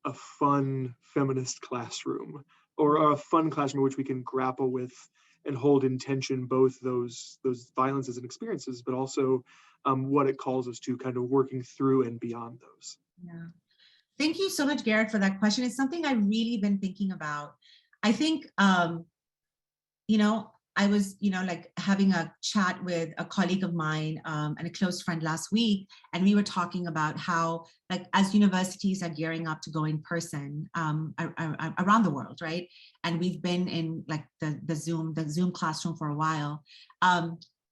a fun feminist classroom, or a fun classroom in which we can grapple with and hold in tension both those violences and experiences, but also what it calls us to kind of working through and beyond those. Yeah. Thank you so much, Garrett, for that question. It's something I've really been thinking about. I think, I was, like having a chat with a colleague of mine and a close friend last week, and we were talking about how, like, as universities are gearing up to go in person around the world, right? And we've been in like the Zoom classroom for a while.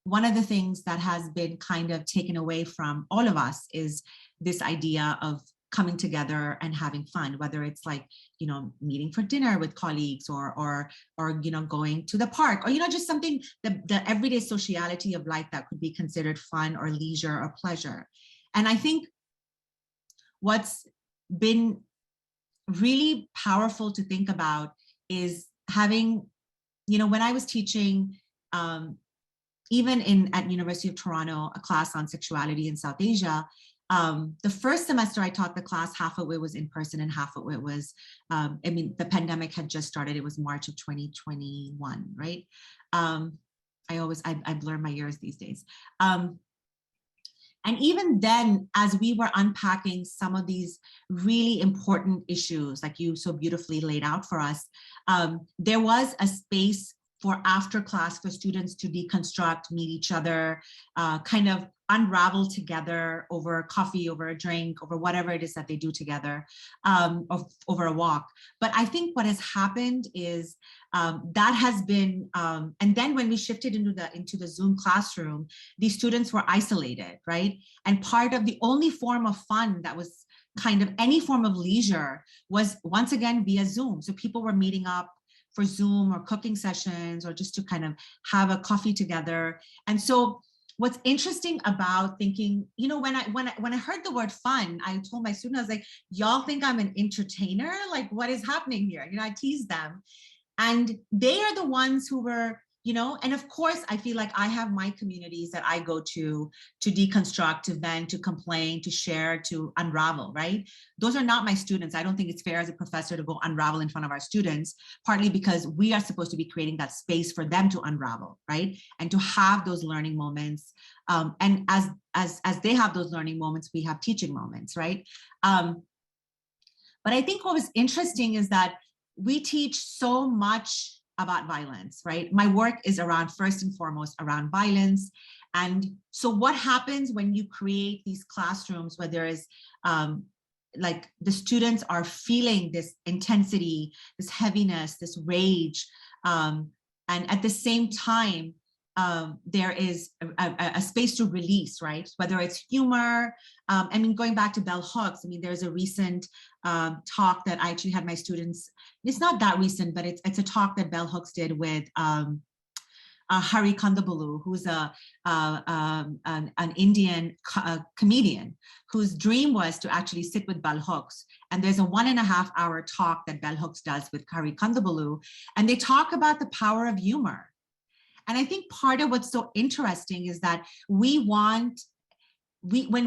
One of the things that has been kind of taken away from all of us is this idea of coming together and having fun, whether it's like, meeting for dinner with colleagues or going to the park, or, just something, the everyday sociality of life that could be considered fun or leisure or pleasure. And I think what's been really powerful to think about is having, when I was teaching, even at University of Toronto, a class on sexuality in South Asia, the first semester I taught the class, half of it was in person and half of it was, the pandemic had just started. It was March of 2021, right? I blur my years these days. And even then, as we were unpacking some of these really important issues, like you so beautifully laid out for us, there was a space for after class for students to deconstruct, meet each other, kind of unravel together over coffee, over a drink, over whatever it is that they do together, or over a walk. But I think what has happened is that has been, and then when we shifted into the Zoom classroom, these students were isolated, right? And part of the only form of fun that was kind of any form of leisure was once again via Zoom. So people were meeting up for Zoom or cooking sessions or just to kind of have a coffee together. And so what's interesting about thinking, when I heard the word fun, I told my students, I was like, y'all think I'm an entertainer? Like, what is happening here? I teased them. And they are the ones who were, and of course, I feel like I have my communities that I go to deconstruct, to vent, to complain, to share, to unravel, right? Those are not my students. I don't think it's fair as a professor to go unravel in front of our students, partly because we are supposed to be creating that space for them to unravel, right? And to have those learning moments. And as they have those learning moments, we have teaching moments, right? But I think what was interesting is that we teach so much about violence, right? My work is around, first and foremost, around violence. And so what happens when you create these classrooms where there is, like the students are feeling this intensity, this heaviness, this rage, and at the same time, there is a space to release, right? Whether it's humor, going back to bell hooks, there's a recent talk that I actually had my students, it's not that recent, but it's a talk that bell hooks did with Hari Kondabolu, who's an Indian comedian whose dream was to actually sit with bell hooks. And there's a 1.5 hour talk that bell hooks does with Hari Kondabolu, and they talk about the power of humor. And I think part of what's so interesting is that when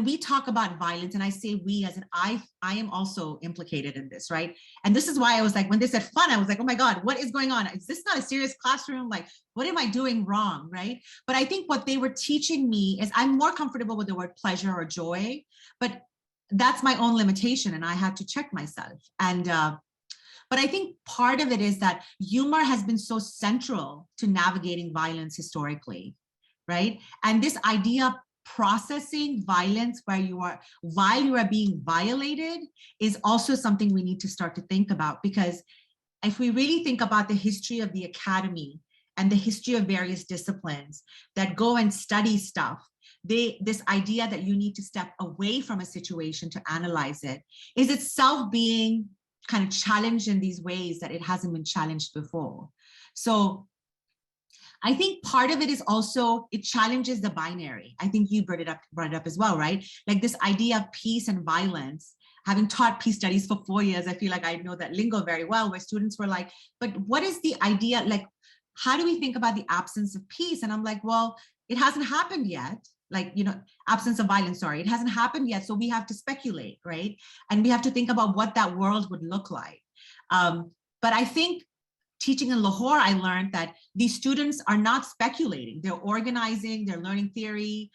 we talk about violence, and I say we as in I am also implicated in this, right? And this is why I was like, when they said fun, I was like, oh my God, what is going on? Is this not a serious classroom? Like, what am I doing wrong, right? But I think what they were teaching me is I'm more comfortable with the word pleasure or joy, but that's my own limitation, and I had to check myself. And but I think part of it is that humor has been so central to navigating violence historically, right? And this idea of processing violence while you are being violated is also something we need to start to think about, because if we really think about the history of the academy and the history of various disciplines that go and study stuff, this idea that you need to step away from a situation to analyze it is itself being kind of challenged in these ways that it hasn't been challenged before. So I think part of it is also, it challenges the binary. I think you brought it up as well, right? Like this idea of peace and violence. Having taught peace studies for 4 years, I feel like I know that lingo very well, where students were like, but what is the idea? Like, how do we think about the absence of peace? And I'm like, well, it hasn't happened yet. Like, absence of violence, sorry, it hasn't happened yet. So we have to speculate, right? And we have to think about what that world would look like. But I think teaching in Lahore, I learned that these students are not speculating. They're organizing, they're learning theory,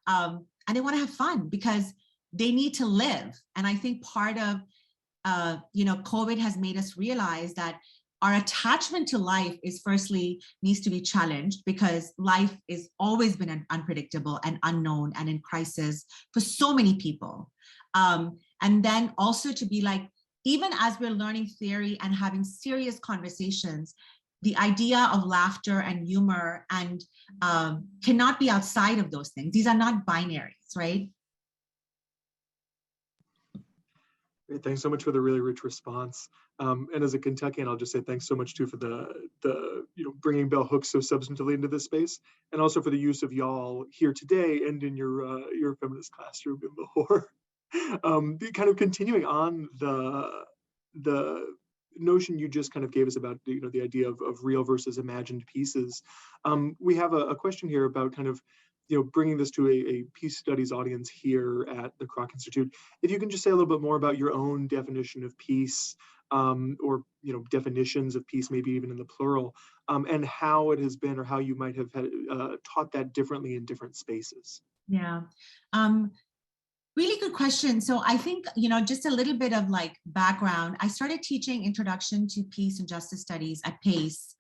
and they want to have fun because they need to live. And I think part of, COVID has made us realize that our attachment to life is firstly needs to be challenged, because life is always been unpredictable and unknown and in crisis for so many people. And then also to be like, even as we're learning theory and having serious conversations, the idea of laughter and humor and cannot be outside of those things. These are not binaries, right? Great. Thanks so much for the really rich response. And as a Kentuckian, I'll just say thanks so much too for the bringing bell hooks so substantively into this space, and also for the use of y'all here today and in your feminist classroom in Lahore. Kind of continuing on the notion you just kind of gave us about the idea of real versus imagined pieces. We have a question here about kind of bringing this to a peace studies audience here at the Kroc Institute. If you can just say a little bit more about your own definition of peace, or definitions of peace, maybe even in the plural, and how it has been, or how you might have taught that differently in different spaces. Yeah. Really good question. So I think, just a little bit of like background. I started teaching Introduction to Peace and Justice Studies at PACE,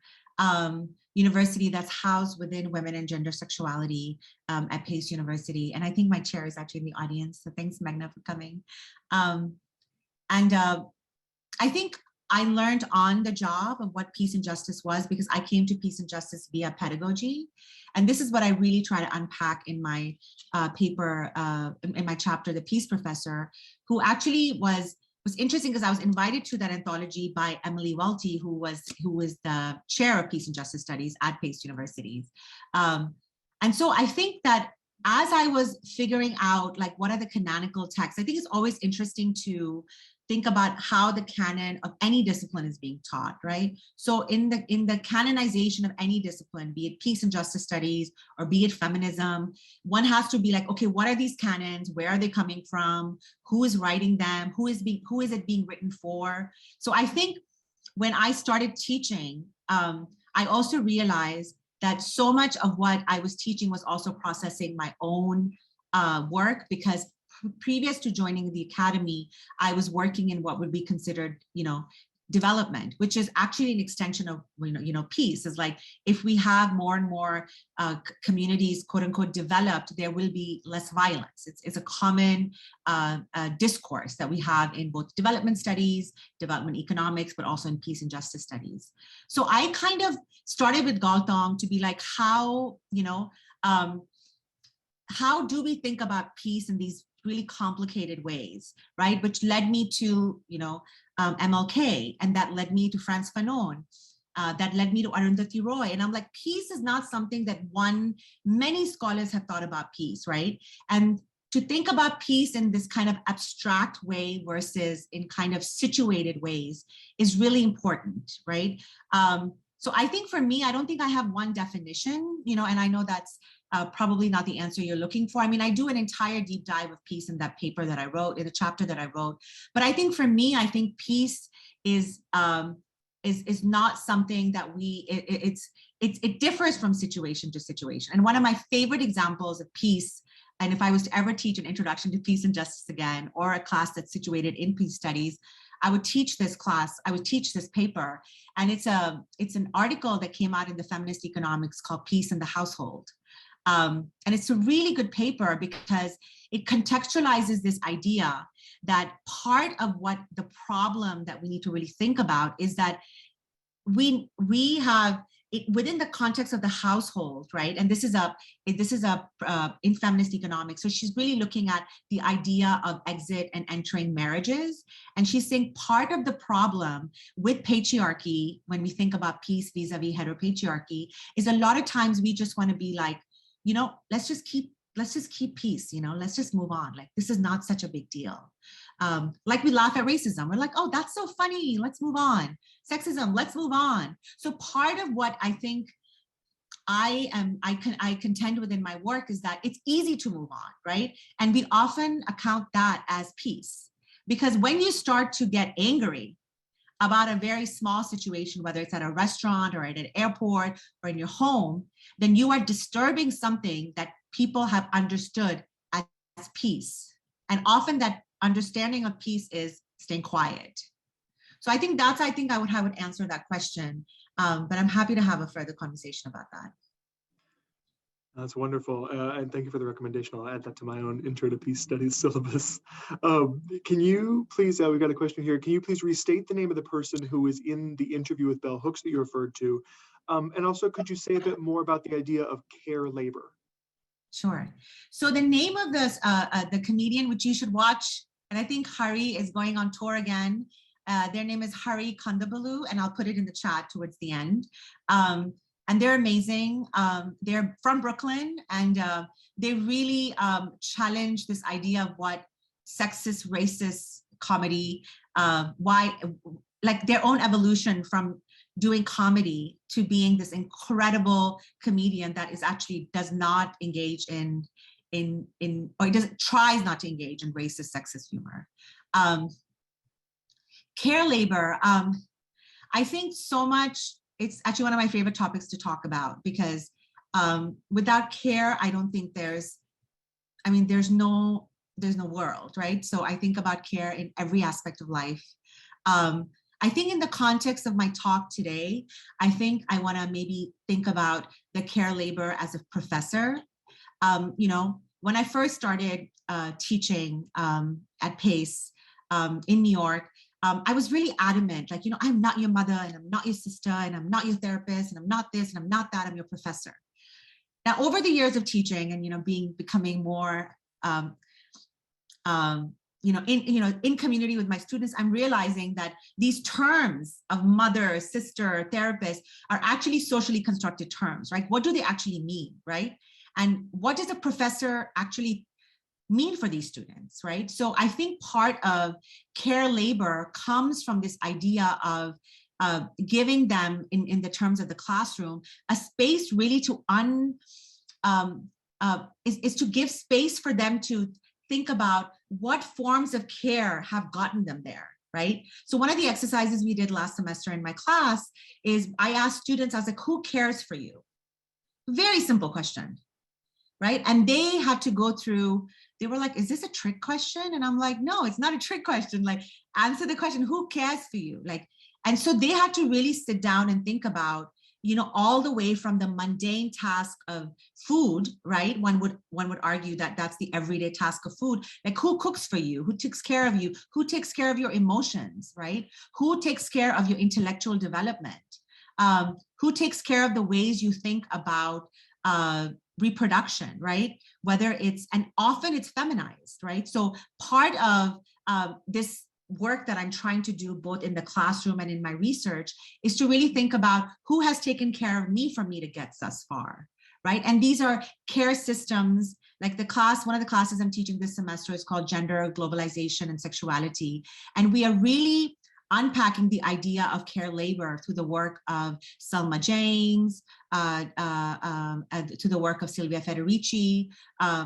university that's housed within Women and Gender Sexuality at PACE University. And I think my chair is actually in the audience. So thanks, Meghna, for coming. I think I learned on the job of what peace and justice was, because I came to peace and justice via pedagogy. And this is what I really try to unpack in my paper, in my chapter, The Peace Professor, who actually was interesting because I was invited to that anthology by Emily Welty, who was the chair of Peace and Justice Studies at Pace University. And so I think that as I was figuring out like what are the canonical texts, I think it's always interesting to think about how the canon of any discipline is being taught, right? So in the canonization of any discipline, be it peace and justice studies or be it feminism, one has to be like, okay, what are these canons? Where are they coming from? Who is writing them? Who is it being written for? So I think when I started teaching, I also realized that so much of what I was teaching was also processing my own work, because previous to joining the academy, I was working in what would be considered, development, which is actually an extension of, peace. Is like, if we have more and more communities, quote unquote, developed, there will be less violence. It's a common discourse that we have in both development studies, development economics, but also in peace and justice studies. So I kind of started with Galtong to be like, how do we think about peace in these really complicated ways, right? Which led me to, MLK, and that led me to Frantz Fanon, that led me to Arundhati Roy. And I'm like, peace is not something that many scholars have thought about peace, right? And to think about peace in this kind of abstract way versus in kind of situated ways is really important, right? So I think for me, I don't think I have one definition, and I know that's probably not the answer you're looking for. I mean, I do an entire deep dive of peace in that paper that I wrote, in the chapter that I wrote. But I think for me, I think peace is not something that it differs from situation to situation. And one of my favorite examples of peace, and if I was to ever teach an introduction to peace and justice again, or a class that's situated in peace studies, I would teach this class, I would teach this paper. And it's an article that came out in the Feminist Economics called Peace in the Household. And it's a really good paper because it contextualizes this idea that part of what the problem that we need to really think about is that we have it within the context of the household, right? And this is in feminist economics. So she's really looking at the idea of exit and entering marriages. And she's saying part of the problem with patriarchy, when we think about peace vis-a-vis heteropatriarchy, is a lot of times we just want to be like, let's just keep peace, let's just move on. Like, this is not such a big deal. Like we laugh at racism. We're like, oh, that's so funny. Let's move on. Sexism, let's move on. So part of what I think I contend with in my work is that it's easy to move on, right? And we often account that as peace. Because when you start to get angry about a very small situation, whether it's at a restaurant or at an airport or in your home, then you are disturbing something that people have understood as peace. And often that understanding of peace is staying quiet. So I think that's, I think I would answer that question, but I'm happy to have a further conversation about that. That's wonderful, and thank you for the recommendation. I'll add that to my own Intro to Peace Studies syllabus. Can you please, we've got a question here, can you please restate the name of the person who is in the interview with Bell Hooks that you referred to? And also, could you say a bit more about the idea of care labor? Sure. So the name of this, the comedian, which you should watch, and I think Hari is going on tour again. Their name is Hari Kandabalu, and I'll put it in the chat towards the end. And they're amazing. They're from Brooklyn, and they really challenge this idea of what sexist, racist comedy, why, like their own evolution from doing comedy to being this incredible comedian that is actually does not engage in or tries not to engage in racist, sexist humor. Care labor, I think so much, it's actually one of my favorite topics to talk about, because without care, I don't think there's no world, right? So I think about care in every aspect of life. I think in the context of my talk today, I think I want to maybe think about the care labor as a professor. You know, when I first started teaching at Pace in New York, I was really adamant, like, you know, I'm not your mother, and I'm not your sister, and I'm not your therapist, and I'm not this, and I'm not that, I'm your professor. Now, over the years of teaching and, you know, becoming more, in community with my students, I'm realizing that these terms of mother, sister, therapist are actually socially constructed terms, right? What do they actually mean, right? And what does a professor actually mean for these students, right? So I think part of care labor comes from this idea of giving them, in the terms of the classroom, a space really to is to give space for them to think about what forms of care have gotten them there, right? So one of the exercises we did last semester in my class is I asked students, I was like, who cares for you? Very simple question, right? And they had to go through, they were like, is this a trick question? And I'm like, no, it's not a trick question. Like, answer the question, who cares for you? Like, and so they had to really sit down and think about, you know, all the way from the mundane task of food, right? One would argue that that's the everyday task of food. Like, who cooks for you? Who takes care of you? Who takes care of your emotions, right? Who takes care of your intellectual development? Who takes care of the ways you think about reproduction, right? Whether it's, and often it's feminized, right? So part of this work that I'm trying to do both in the classroom and in my research is to really think about who has taken care of me for me to get thus far, right? And these are care systems, like the class, one of the classes I'm teaching this semester is called Gender, Globalization, and Sexuality. And we are really unpacking the idea of care labor through the work of Selma James, to the work of Silvia Federici,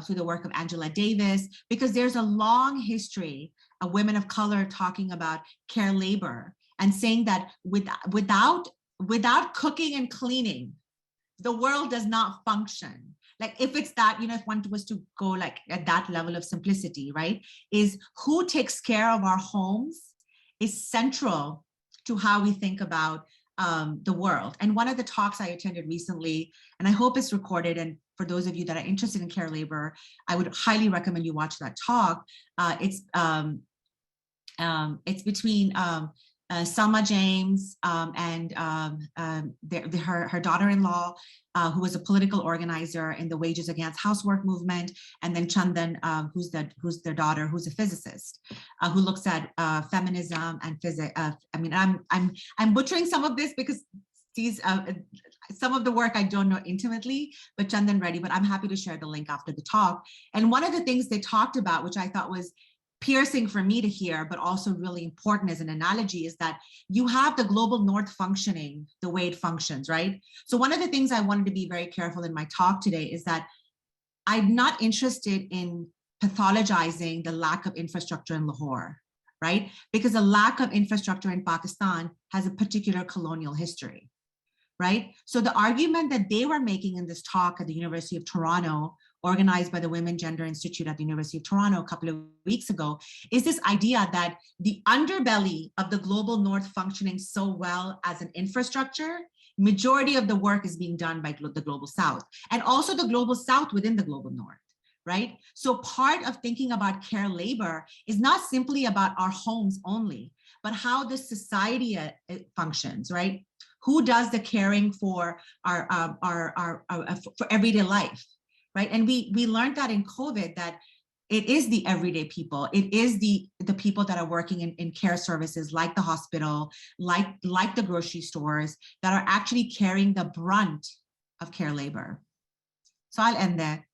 through the work of Angela Davis, because there's a long history of women of color talking about care labor and saying that without cooking and cleaning, the world does not function. Like, if it's that, you know, if one was to go like at that level of simplicity, right, is who takes care of our homes is central to how we think about the world. And one of the talks I attended recently, and I hope it's recorded, and for those of you that are interested in care labor, I would highly recommend you watch that talk. It's between Selma James and her daughter-in-law, who was a political organizer in the Wages Against Housework movement, and then Chandan, who's their daughter, who's a physicist, who looks at feminism and physics. I mean, I'm butchering some of this because these some of the work I don't know intimately, but Chandan Reddy. But I'm happy to share the link after the talk. And one of the things they talked about, which I thought was piercing for me to hear, but also really important as an analogy, is that you have the global north functioning the way it functions, right? So one of the things I wanted to be very careful in my talk today is that I'm not interested in pathologizing the lack of infrastructure in Lahore, right? Because the lack of infrastructure in Pakistan has a particular colonial history, right? So the argument that they were making in this talk at the University of Toronto organized by the Women Gender Institute at the University of Toronto a couple of weeks ago, is this idea that the underbelly of the global north functioning so well as an infrastructure, majority of the work is being done by the global south, and also the global south within the global north, right? So part of thinking about care labor is not simply about our homes only, but how the society functions, right? Who does the caring for our for everyday life, right? And we learned that in COVID, that it is the everyday people. It is the people that are working in care services like the hospital, like the grocery stores, that are actually carrying the brunt of care labor. So I'll end there.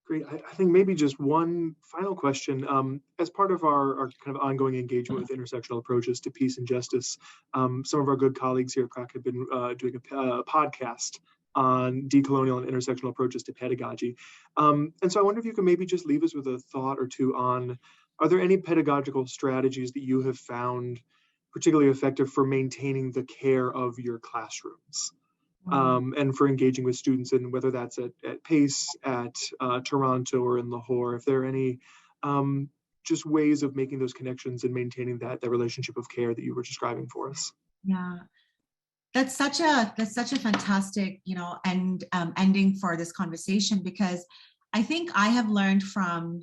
Great. I think maybe just one final question. As part of our kind of ongoing engagement with intersectional approaches to peace and justice, some of our good colleagues here at CROC have been doing a podcast on decolonial and intersectional approaches to pedagogy. And so I wonder if you could maybe just leave us with a thought or two on, are there any pedagogical strategies that you have found particularly effective for maintaining the care of your classrooms? And for engaging with students, and whether that's at PACE, at Toronto, or in Lahore, if there are any just ways of making those connections and maintaining that relationship of care that you were describing for us. Yeah, that's such a fantastic, ending for this conversation, because I think I have learned from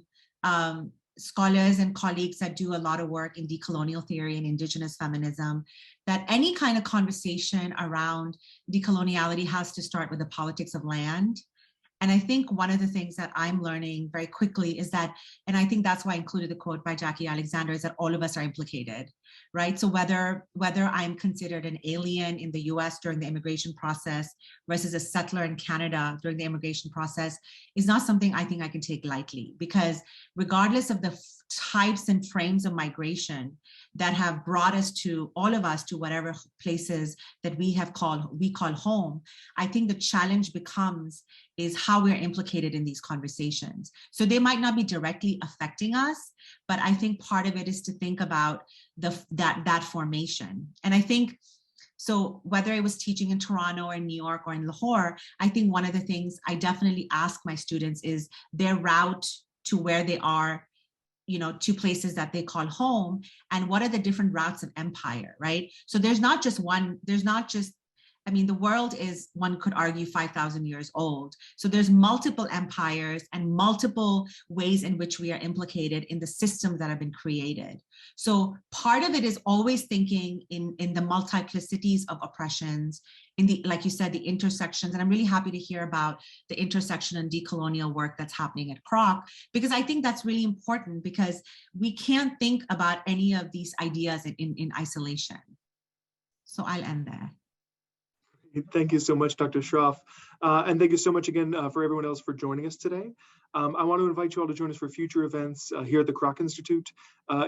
scholars and colleagues that do a lot of work in decolonial theory and indigenous feminism, that any kind of conversation around decoloniality has to start with the politics of land. And I think one of the things that I'm learning very quickly is that, and I think that's why I included the quote by Jackie Alexander, is that all of us are implicated, right? So whether I'm considered an alien in the US during the immigration process versus a settler in Canada during the immigration process is not something I think I can take lightly, because regardless of the types and frames of migration that have brought us to, all of us, to whatever places that we call home, I think the challenge becomes is how we're implicated in these conversations. So they might not be directly affecting us, but I think part of it is to think about that formation. And I think, so whether I was teaching in Toronto or in New York or in Lahore, I think one of the things I definitely ask my students is their route to where they are, to places that they call home, and what are the different routes of empire, right? So there's not just one, the world is, one could argue, 5,000 years old. So there's multiple empires and multiple ways in which we are implicated in the systems that have been created. So part of it is always thinking in the multiplicities of oppressions, in the, like you said, the intersections. And I'm really happy to hear about the intersection and decolonial work that's happening at CROC, because I think that's really important, because we can't think about any of these ideas in isolation. So I'll end there. Thank you so much, Dr. Shroff. And thank you so much again for everyone else for joining us today. I want to invite you all to join us for future events here at the CROC Institute,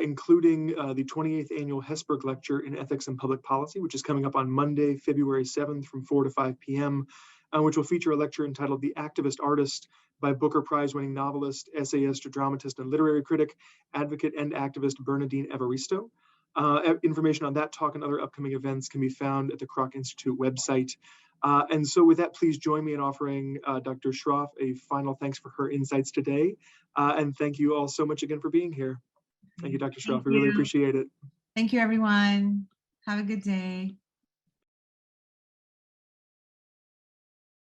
including the 28th Annual Hesburgh Lecture in Ethics and Public Policy, which is coming up on Monday, February 7th from 4 to 5 p.m., which will feature a lecture entitled The Activist Artist by Booker Prize-winning novelist, essayist, dramatist, and literary critic, advocate, and activist Bernardine Evaristo. Information on that talk and other upcoming events can be found at the CROC Institute website. And so with that, please join me in offering Dr. Shroff a final thanks for her insights today. And thank you all so much again for being here. Thank you, Dr. Shroff. We really appreciate it. Thank you, everyone. Have a good day.